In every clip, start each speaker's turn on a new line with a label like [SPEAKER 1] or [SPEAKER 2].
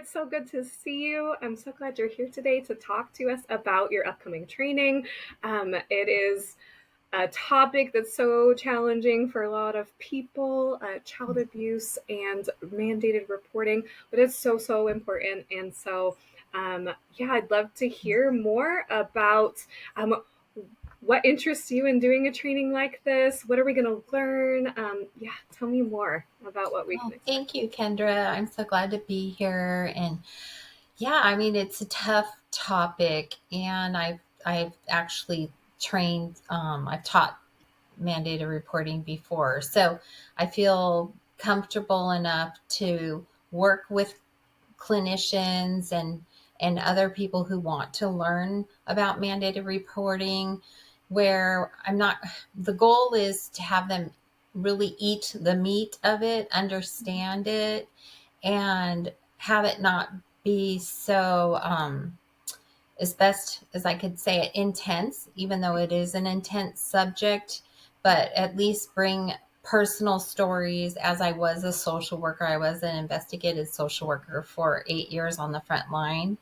[SPEAKER 1] it's so good to see you. I'm so glad you're here today to talk to us about your upcoming training. It is a topic that's so challenging for a lot of people, child abuse and mandated reporting, but it's so, so important. And so, yeah, I'd love to hear more about what interests you in doing a training like this. What are we going to learn? Yeah, tell me more about what we can
[SPEAKER 2] Well,
[SPEAKER 1] expect.
[SPEAKER 2] thank you, Kendra. I'm so glad to be here. And yeah, I mean, it's a tough topic, and I've actually trained. I've taught mandated reporting before, so I feel comfortable enough to work with clinicians and other people who want to learn about mandated reporting, where I'm not, the goal is to have them really eat the meat of it, understand it, and have it not be so, as best as I could say it, intense, even though it is an intense subject, but at least bring personal stories. As I was a social worker, I was an investigative social worker for 8 years on the front line.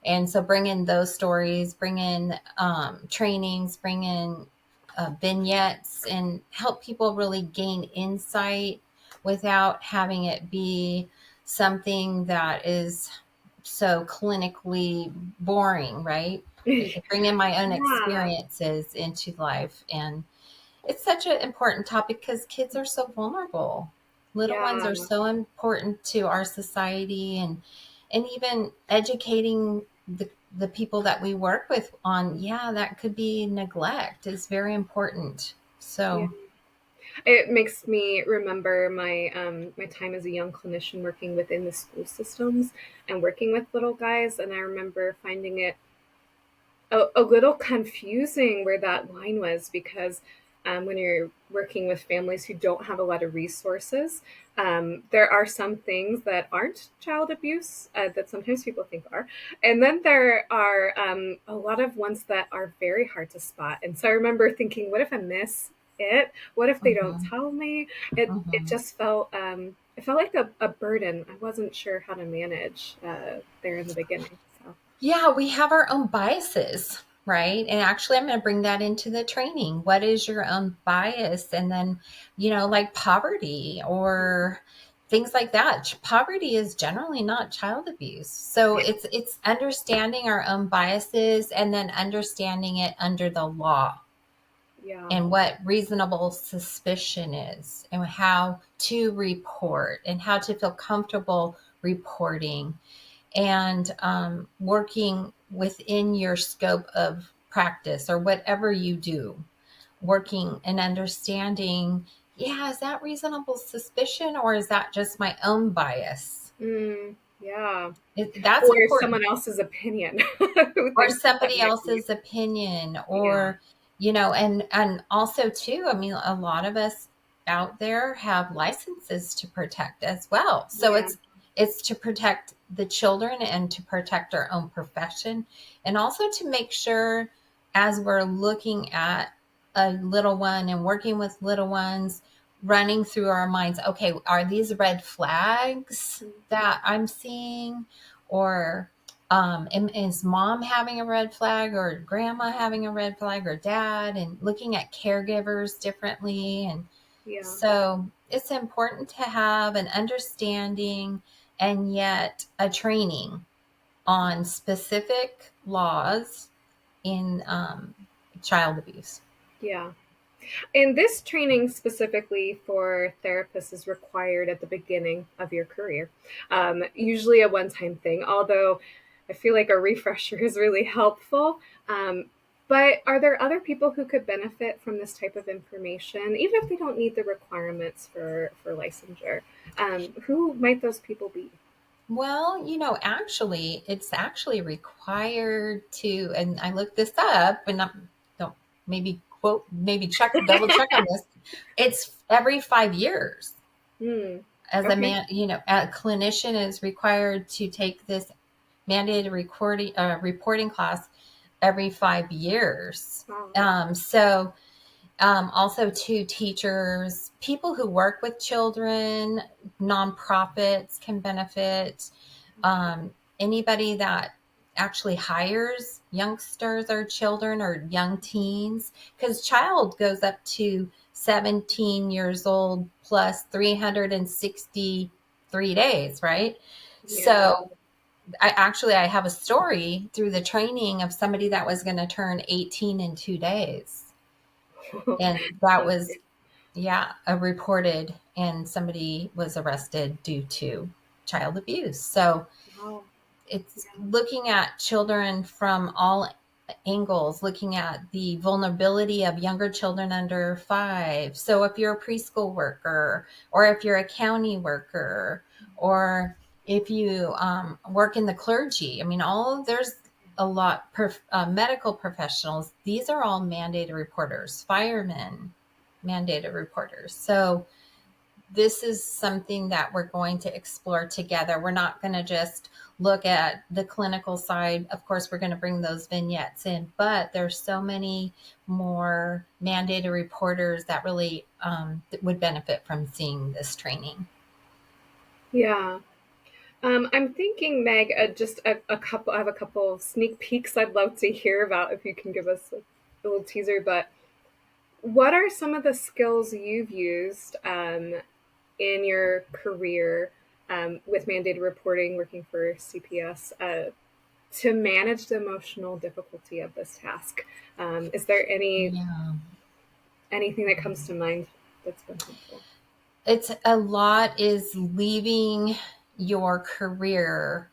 [SPEAKER 2] And so bring in those stories, bring in trainings, bring in vignettes, and help people really gain insight without having it be something that is so clinically boring, right? Bring in my own
[SPEAKER 1] Yeah,
[SPEAKER 2] experiences into life. And it's such an important topic because kids are so vulnerable. Little ones
[SPEAKER 1] yeah,
[SPEAKER 2] are so important to our society, and even educating the people that we work with on, yeah, that could be neglect is very important.
[SPEAKER 1] yeah.
[SPEAKER 2] So,
[SPEAKER 1] It makes me remember my time as a young clinician working within the school systems and working with little guys, and I remember finding it a little confusing where that line was because when you're working with families who don't have a lot of resources, there are some things that aren't child abuse that sometimes people think are. And then there are a lot of ones that are very hard to spot. And so I remember thinking, what if I miss it? What if they don't
[SPEAKER 2] mhm,
[SPEAKER 1] tell me? It
[SPEAKER 2] mhm.
[SPEAKER 1] just felt it felt like a burden. I wasn't sure how to manage there in the beginning. So
[SPEAKER 2] Yeah, we have our own biases, right? And actually, I'm going to bring that into the training. What is your own bias? And then, like poverty or things like that. Poverty is generally not child abuse. So
[SPEAKER 1] yeah,
[SPEAKER 2] it's understanding our own biases and then understanding it under the law
[SPEAKER 1] yeah.
[SPEAKER 2] and what reasonable suspicion is and how to report and how to feel comfortable reporting and working within your scope of practice or whatever you do, working and understanding, yeah, is that reasonable suspicion or is that just my own bias?
[SPEAKER 1] Yeah.
[SPEAKER 2] That's
[SPEAKER 1] Or someone
[SPEAKER 2] important.
[SPEAKER 1] else's opinion who
[SPEAKER 2] Or
[SPEAKER 1] thinks that that
[SPEAKER 2] somebody
[SPEAKER 1] might be.
[SPEAKER 2] else's opinion,
[SPEAKER 1] Yeah.
[SPEAKER 2] or and also too, I mean, a lot of us out there have licenses to protect as well, so
[SPEAKER 1] Yeah.
[SPEAKER 2] it's to protect the children and to protect our own profession, and also to make sure, as we're looking at a little one and working with little ones, running through our minds, okay, are these red flags that I'm seeing, or is mom having a red flag or grandma having a red flag or dad, and looking at caregivers differently. And
[SPEAKER 1] Yeah.
[SPEAKER 2] so it's important to have an understanding and yet a training on specific laws in child abuse.
[SPEAKER 1] Yeah. And this training specifically for therapists is required at the beginning of your career. Usually a one time thing, although I feel like a refresher is really helpful. But are there other people who could benefit from this type of information, even if they don't meet the requirements for licensure? Who might those people be?
[SPEAKER 2] Well, actually, it's actually required to, and I looked this up, and don't maybe quote, maybe check, double check on this. It's every 5 years.
[SPEAKER 1] Hmm.
[SPEAKER 2] As a
[SPEAKER 1] Okay.
[SPEAKER 2] man, a clinician is required to take this mandated reporting class every 5 years.
[SPEAKER 1] Wow.
[SPEAKER 2] Also to teachers, people who work with children, nonprofits can benefit. Anybody that actually hires youngsters or children or young teens, because child goes up to 17 years old plus 363 days, right?
[SPEAKER 1] Yeah.
[SPEAKER 2] So I have a story through the training of somebody that was going to turn 18 in 2 days. And that
[SPEAKER 1] That's
[SPEAKER 2] was, yeah, a reported, and somebody was arrested due to child abuse. So
[SPEAKER 1] wow.
[SPEAKER 2] it's
[SPEAKER 1] Yeah.
[SPEAKER 2] looking at children from all angles, looking at the vulnerability of younger children under 5. So if you're a preschool worker, or if you're a county worker, or if you work in the clergy, I mean, there's a lot, medical professionals, these are all mandated reporters, firemen, mandated reporters. So this is something that we're going to explore together. We're not going to just look at the clinical side. Of course, we're going to bring those vignettes in, but there's so many more mandated reporters that really would benefit from seeing this training.
[SPEAKER 1] Yeah. I'm thinking, Meg, just a couple. I have a couple of sneak peeks I'd love to hear about if you can give us a little teaser. But what are some of the skills you've used in your career with mandated reporting, working for CPS, to manage the emotional difficulty of this task? Is there
[SPEAKER 2] Yeah.
[SPEAKER 1] anything that comes to mind that's been helpful?
[SPEAKER 2] It's a lot is leaving your career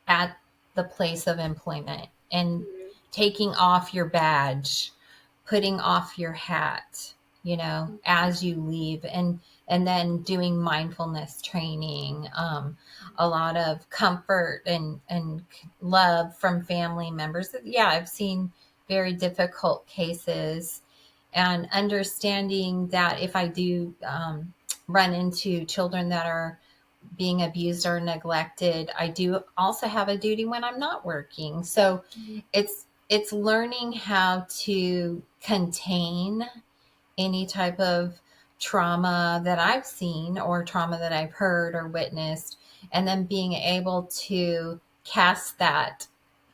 [SPEAKER 2] at the place of employment and
[SPEAKER 1] Mm-hmm.
[SPEAKER 2] taking off your badge, putting off your hat, as you leave, and then doing mindfulness training, a lot of comfort and love from family members. Yeah, I've seen very difficult cases, and understanding that if I do run into children that are being abused or neglected, I do also have a duty when I'm not working. So it's learning how to contain any type of trauma that I've seen or trauma that I've heard or witnessed, and then being able to cast that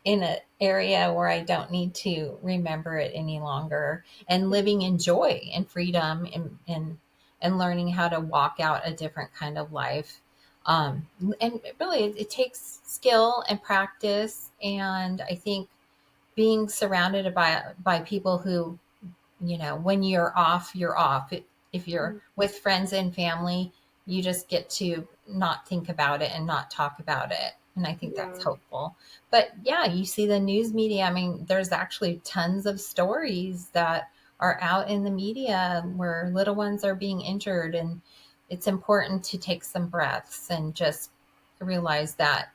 [SPEAKER 2] in an area where I don't need to remember it any longer, and living in joy and freedom, and learning how to walk out a different kind of life. And really, it takes skill and practice. And I think being surrounded by people who, when you're off, you're off. If you're with friends and family, you just get to not think about it and not talk about it. And I think that's
[SPEAKER 1] Yeah.
[SPEAKER 2] hopeful. But yeah, you see the news media. I mean, there's actually tons of stories that are out in the media where little ones are being injured. And it's important to take some breaths and just realize that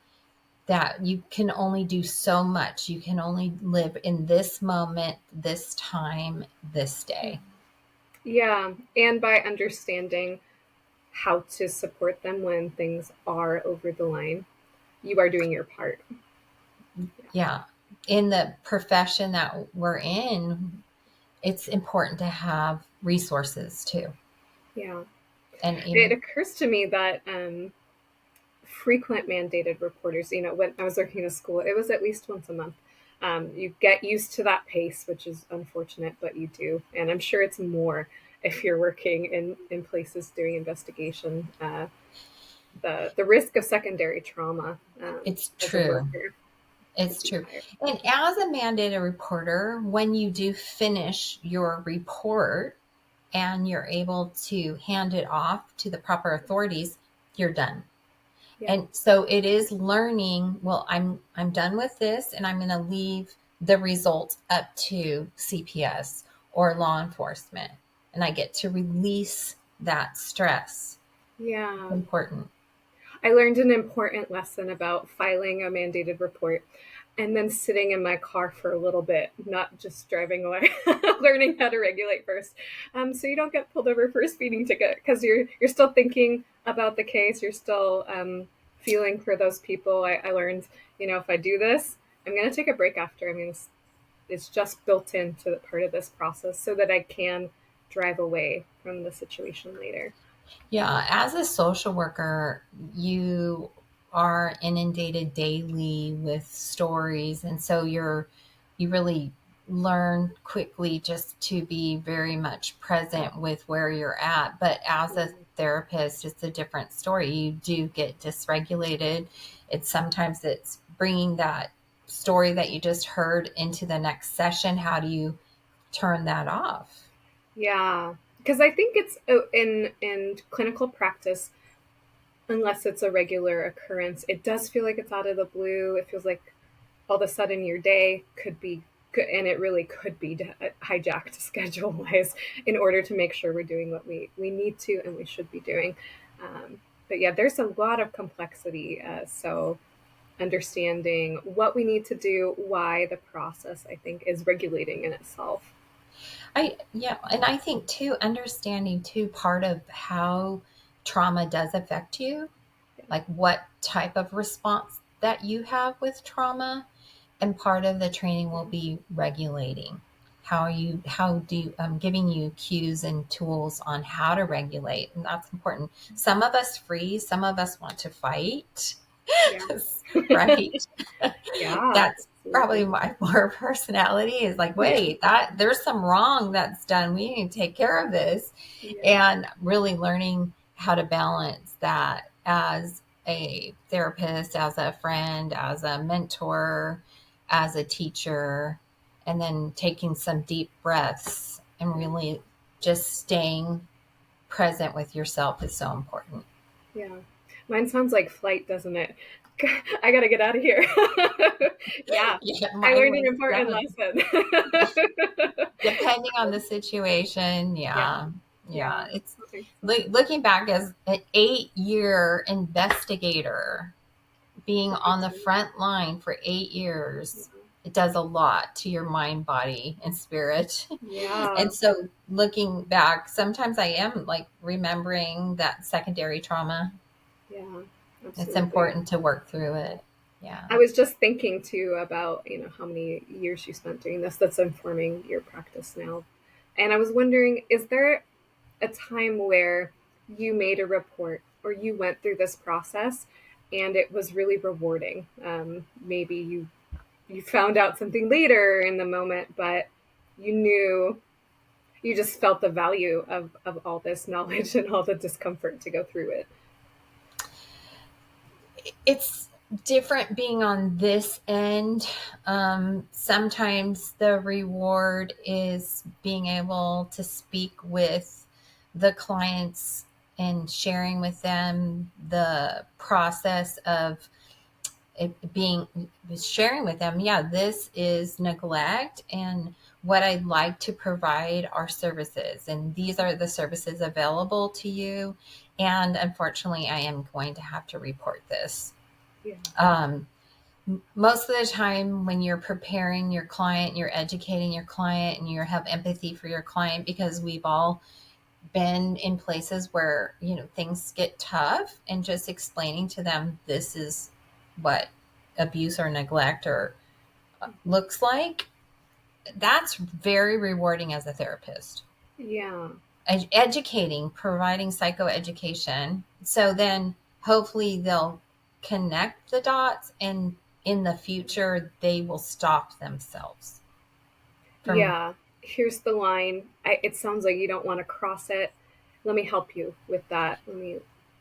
[SPEAKER 2] you can only do so much. You can only live in this moment, this time, this day.
[SPEAKER 1] Yeah, and by understanding how to support them when things are over the line, you are doing your part.
[SPEAKER 2] Yeah. In the profession that we're in, it's important to have resources too.
[SPEAKER 1] Yeah.
[SPEAKER 2] And,
[SPEAKER 1] It occurs to me that frequent mandated reporters, when I was working in a school, it was at least once a month. You get used to that pace, which is unfortunate, but you do. And I'm sure it's more if you're working in places doing investigation. The risk of secondary trauma
[SPEAKER 2] it's
[SPEAKER 1] as a
[SPEAKER 2] true.
[SPEAKER 1] worker could
[SPEAKER 2] It's
[SPEAKER 1] be
[SPEAKER 2] true.
[SPEAKER 1] higher.
[SPEAKER 2] And as a mandated reporter, when you do finish your report and you're able to hand it off to the proper authorities, you're done.
[SPEAKER 1] Yeah.
[SPEAKER 2] And so it is learning, well, I'm done with this, and I'm going to leave the results up to CPS or law enforcement, and I get to release that stress. It's
[SPEAKER 1] Yeah.
[SPEAKER 2] important.
[SPEAKER 1] I learned an important lesson about filing a mandated report and then sitting in my car for a little bit, not just driving away, learning how to regulate first, so you don't get pulled over for a speeding ticket because you're still thinking about the case. You're still feeling for those people. I learned, if I do this, I'm going to take a break after. I mean, it's just built into the part of this process so that I can drive away from the situation later.
[SPEAKER 2] Yeah, as a social worker, you are inundated daily with stories, and so you really learn quickly just to be very much present with where you're at. But as a therapist, it's a different story. You do get dysregulated. It's bringing that story that you just heard into the next session. How do you turn that off?
[SPEAKER 1] Yeah, because I think it's in clinical practice, unless it's a regular occurrence, it does feel like it's out of the blue. It feels like all of a sudden your day could be good, and it really could be hijacked schedule wise in order to make sure we're doing what we need to and we should be doing. But yeah, there's a lot of complexity. So understanding what we need to do, why the process, I think, is regulating in itself.
[SPEAKER 2] Yeah, and I think too, understanding too, part of how trauma does affect you, like what type of response that you have with trauma, and part of the training will be regulating how do you, giving you cues and tools on how to regulate, and that's important. Some of us freeze, some of us want to fight.
[SPEAKER 1] Yeah.
[SPEAKER 2] Right.
[SPEAKER 1] Yeah,
[SPEAKER 2] That's probably
[SPEAKER 1] absolutely.
[SPEAKER 2] my more personality is like, wait, that there's some wrong that's done. We need to take care of this.
[SPEAKER 1] Yeah.
[SPEAKER 2] And really learning how to balance that as a therapist, as a friend, as a mentor, as a teacher, and then taking some deep breaths and
[SPEAKER 1] Yeah.
[SPEAKER 2] really just staying present with yourself is so important.
[SPEAKER 1] Yeah. Mine sounds like flight, doesn't it? I gotta get out of here. Yeah.
[SPEAKER 2] Yeah,
[SPEAKER 1] I
[SPEAKER 2] mine
[SPEAKER 1] learned an
[SPEAKER 2] was
[SPEAKER 1] important
[SPEAKER 2] definitely.
[SPEAKER 1] lesson.
[SPEAKER 2] Depending on the situation,
[SPEAKER 1] Yeah.
[SPEAKER 2] yeah,
[SPEAKER 1] Yeah.
[SPEAKER 2] yeah. It's
[SPEAKER 1] That makes sense.
[SPEAKER 2] looking back as an 8-year investigator, being
[SPEAKER 1] That
[SPEAKER 2] on
[SPEAKER 1] makes
[SPEAKER 2] the
[SPEAKER 1] sense.
[SPEAKER 2] front line for 8 years,
[SPEAKER 1] Yeah.
[SPEAKER 2] it does a lot to your mind, body, and spirit.
[SPEAKER 1] Yeah.
[SPEAKER 2] And so, looking back, sometimes I am like remembering that secondary trauma.
[SPEAKER 1] Yeah.
[SPEAKER 2] It's
[SPEAKER 1] Absolutely.
[SPEAKER 2] important to work through it. Yeah.
[SPEAKER 1] I was just thinking too about, how many years you spent doing this that's informing your practice now. And I was wondering, is there a time where you made a report or you went through this process and it was really rewarding? Maybe you found out something later in the moment, but you knew, you just felt the value of all this knowledge and all the discomfort to go through it.
[SPEAKER 2] It's different being on this end. Sometimes the reward is being able to speak with the clients and sharing with them the process of it being sharing with them, yeah, this is neglect, and what I'd like to provide are services, and these are the services available to you, and unfortunately I am going to have to report this.
[SPEAKER 1] Yeah.
[SPEAKER 2] um, Most of the time when you're preparing your client, you're educating your client, and you have empathy for your client, because we've all been in places where things get tough, and just explaining to them this is what abuse or neglect or looks like, that's very rewarding as a therapist.
[SPEAKER 1] Yeah.
[SPEAKER 2] Educating, providing psychoeducation, so then hopefully they'll connect the dots, and in the future they will stop themselves from.
[SPEAKER 1] Yeah. Here's the line. It sounds like you don't want to cross it. Let me help you with that. Let me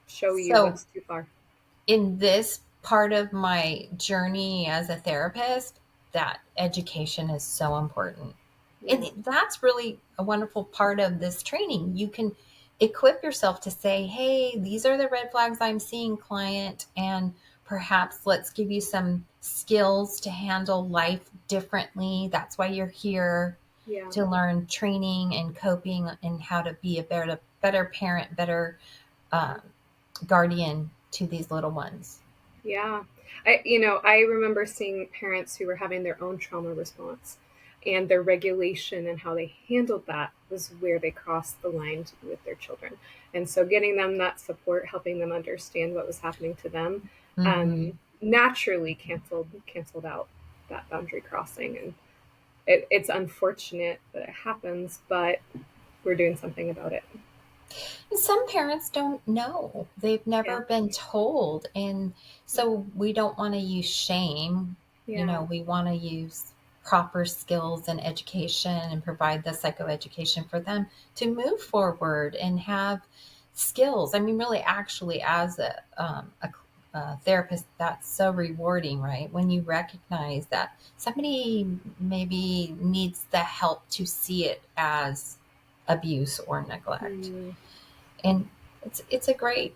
[SPEAKER 1] show you
[SPEAKER 2] So
[SPEAKER 1] what's too far.
[SPEAKER 2] in this part of my journey as a therapist, that education is so important. And
[SPEAKER 1] Yeah.
[SPEAKER 2] that's really a wonderful part of this training. You can equip yourself to say, hey, these are the red flags I'm seeing, client, and perhaps let's give you some skills to handle life differently. That's why you're here,
[SPEAKER 1] Yeah.
[SPEAKER 2] to learn training and coping and how to be a better parent, better um, guardian to these little ones.
[SPEAKER 1] Yeah. I remember seeing parents who were having their own trauma response, and their regulation and how they handled that was where they crossed the line with their children. And so getting them that support, helping them understand what was happening to them,
[SPEAKER 2] Mm-hmm.
[SPEAKER 1] naturally canceled out that boundary crossing. And it's unfortunate that it happens, but we're doing something about it.
[SPEAKER 2] Some parents don't know. They've
[SPEAKER 1] Yeah.
[SPEAKER 2] never been told. And so we don't want to use shame.
[SPEAKER 1] Yeah.
[SPEAKER 2] We want to use proper skills and education and provide the psychoeducation for them to move forward and have skills. I mean, really, actually, as a therapist, that's so rewarding, right? When you recognize that somebody maybe needs the help to see it as abuse or neglect.
[SPEAKER 1] Mm,
[SPEAKER 2] And it's a great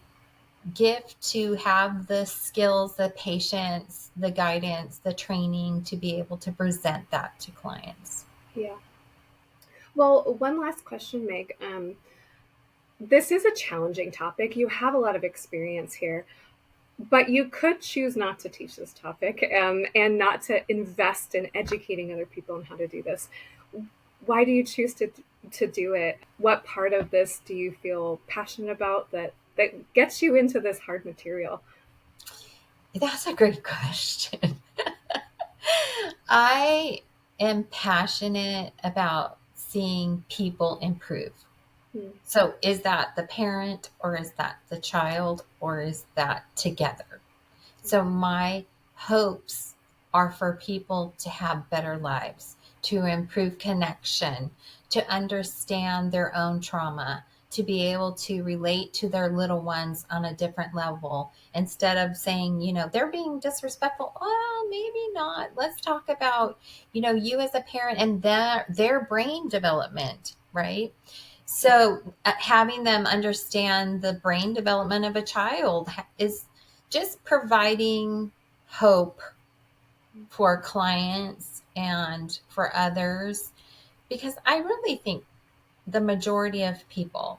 [SPEAKER 2] gift to have the skills, the patience, the guidance, the training to be able to present that to clients.
[SPEAKER 1] yeah. Well, one last question, Meg. This is a challenging topic. You have a lot of experience here, but you could choose not to teach this topic, and not to invest in educating other people on how to do this. Why do you choose to do it? What part of this do you feel passionate about that gets you into this hard material?
[SPEAKER 2] That's a great question. I am passionate about seeing people improve.
[SPEAKER 1] Hmm.
[SPEAKER 2] So, is that the parent, or is that the child, or is that together? So, my hopes are for people to have better lives, to improve connection, to understand their own trauma, to be able to relate to their little ones on a different level instead of saying, they're being disrespectful. Well, maybe not. Let's talk about, you as a parent and their brain development, right? So, having them understand the brain development of a child is just providing hope for clients and for others, because I really think the majority of people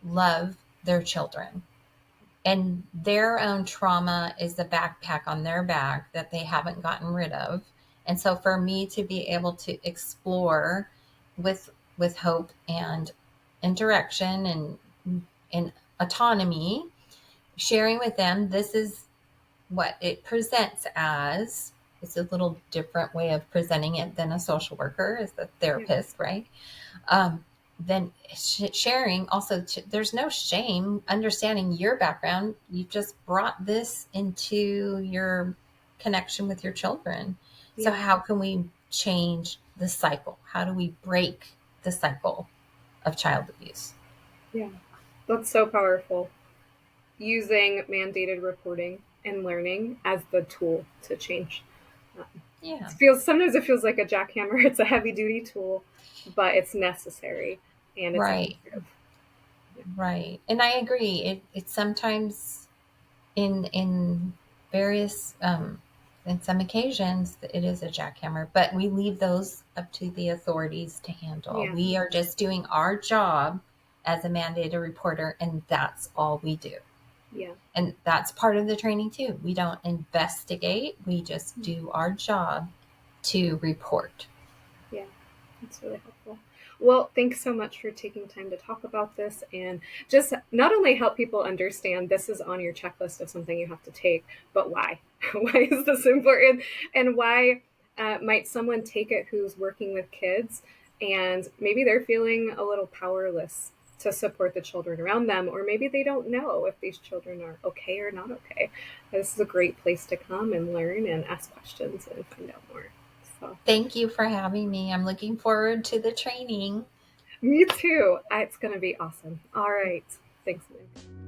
[SPEAKER 2] love their children, and their own trauma is the backpack on their back that they haven't gotten rid of. And so for me to be able to explore with hope and direction and autonomy, sharing with them, this is what it presents as. It's a little different way of presenting it than a social worker as the
[SPEAKER 1] Yeah.
[SPEAKER 2] therapist, right? um, then sharing also, there's no shame understanding your background. You just brought this into your connection with your children. So
[SPEAKER 1] Yeah.
[SPEAKER 2] how can we change the cycle? How do we break the cycle of child abuse?
[SPEAKER 1] Yeah. That's so powerful. Using mandated reporting and learning as the tool to change.
[SPEAKER 2] Yeah,
[SPEAKER 1] Sometimes it feels like a jackhammer. It's a heavy duty tool, but it's necessary and it's
[SPEAKER 2] right,
[SPEAKER 1] effective. Yeah.
[SPEAKER 2] right. And I agree. It sometimes in various in some occasions it is a jackhammer, but we leave those up to the authorities to handle.
[SPEAKER 1] Yeah.
[SPEAKER 2] We are just doing our job as a mandated reporter, and that's all we do.
[SPEAKER 1] Yeah.
[SPEAKER 2] And that's part of the training too. We don't investigate, we just do our job to report.
[SPEAKER 1] Yeah. That's really helpful. Well, thanks so much for taking time to talk about this and just not only help people understand this is on your checklist of something you have to take, but why? Why is this important? And why might someone take it who's working with kids and maybe they're feeling a little powerless to support the children around them, or maybe they don't know if these children are okay or not okay. This is a great place to come and learn and ask questions and find out more. So.
[SPEAKER 2] Thank you for having me. I'm looking forward to the training.
[SPEAKER 1] Me too. It's going to be awesome. All right. Thanks, Nick.